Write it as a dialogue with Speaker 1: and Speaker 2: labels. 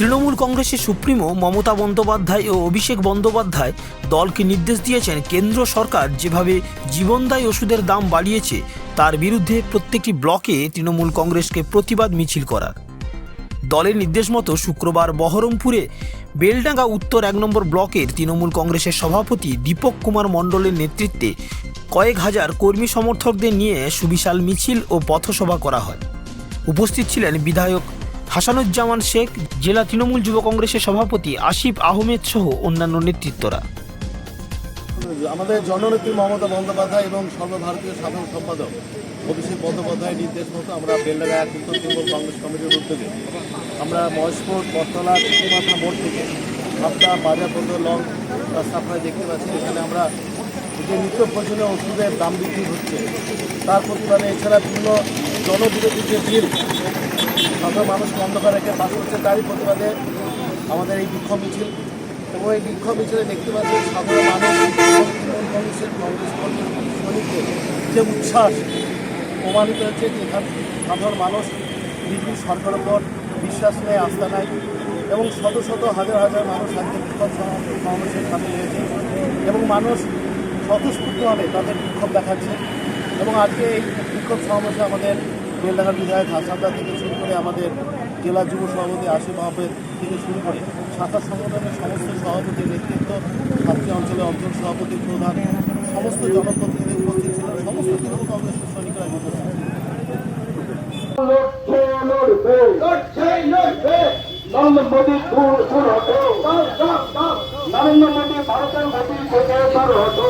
Speaker 1: তৃণমূল কংগ্রেসের সুপ্রিমো মমতা বন্দ্যোপাধ্যায় ও অভিষেক বন্দ্যোপাধ্যায় দলকে নির্দেশ দিয়েছেন কেন্দ্র সরকার যেভাবে জীবনদায়ী ওষুধের দাম বাড়িয়েছে তার বিরুদ্ধে প্রত্যেকটি ব্লকে তৃণমূল কংগ্রেসকে প্রতিবাদ মিছিল করার। দলের নির্দেশ মতো শুক্রবার বহরমপুরে বেলডাঙ্গা উত্তর 1 নম্বর ব্লকের তৃণমূল কংগ্রেসের সভাপতি দীপক কুমার মণ্ডলের নেতৃত্বে কয়েক হাজার কর্মী সমর্থকদের নিয়ে সুবিশাল মিছিল ও পথসভা করা হয়। উপস্থিত ছিলেন বিধায়ক হাসানুজ্জামান শেখ, জেলা তৃণমূল যুব কংগ্রেসের সভাপতি আসিফ আহমেদ সহ অন্যান্য নেতৃত্বরা।
Speaker 2: আমাদের জননেত্রী মমতা বন্দ্যোপাধ্যায় এবং সর্বভারতীয় সাধারণ সম্পাদক অভিষেক বন্দ্যোপাধ্যায়ের নির্দেশ মতো আমরা বেলডাঙ্গা উত্তর তৃণমূল কংগ্রেস কমিটির উদ্যোগে আমরা মহেশপুর বটতলা চিঠিমাথা মোড় থেকে হাবড়া বাজার পর্যন্ত লং রাস্তা আপনারা দেখতে পাচ্ছেন। এখানে আমরা যে নিত্য প্রয়োজনীয় ওষুধের দাম বৃদ্ধি হচ্ছে তার প্রতিবাদে, এছাড়া বিভিন্ন জনবিরোধী যে বিল সাধারণ মানুষকে অন্ধকার রেখে পাশ করছে তারই প্রতিবাদে আমাদের এই বিক্ষোভ মিছিল। এবং এই বিক্ষোভ মিছিলে দেখতে পাচ্ছি সাধারণ মানুষ তৃণমূল কংগ্রেসের সৈনিকদের যে উচ্ছ্বাস প্রমাণিত হচ্ছে যে এখানে সাধারণ মানুষ বিজেপি সরকারের উপর বিশ্বাস নেই, আস্থা নাই এবং শত শত হাজার হাজার মানুষ আজকে বিক্ষোভ সমাবেশে সামিল হয়েছে এবং মানুষ স্বতঃস্ফূর্তভাবে তাদের বিক্ষোভ দেখাচ্ছে। এবং আজকে এই বিক্ষোভ সমাবেশে আমাদের বেলডাঙ্গার বিধায়ক হাসানদা থেকে শুরু করে আমাদের জেলা যুব সভাপতি আসিফ আহমেদ থেকে শুরু করে শাখা সংগঠনের সমস্ত সভাপতির নেতৃত্ব, ছাত্রী অঞ্চলের অঞ্চল সভাপতি প্রধান সমস্ত জনপ্রতিনিধি উপস্থিত ছিলেন, সমস্ত তৃণমূল কংগ্রেসের সৈনিকরা উপস্থিত ছিলেন।
Speaker 3: নরেন্দ্র মোদী দূর হতো, নরেন্দ্র মোদী ভারতের মোদী থেকে দূর হতো।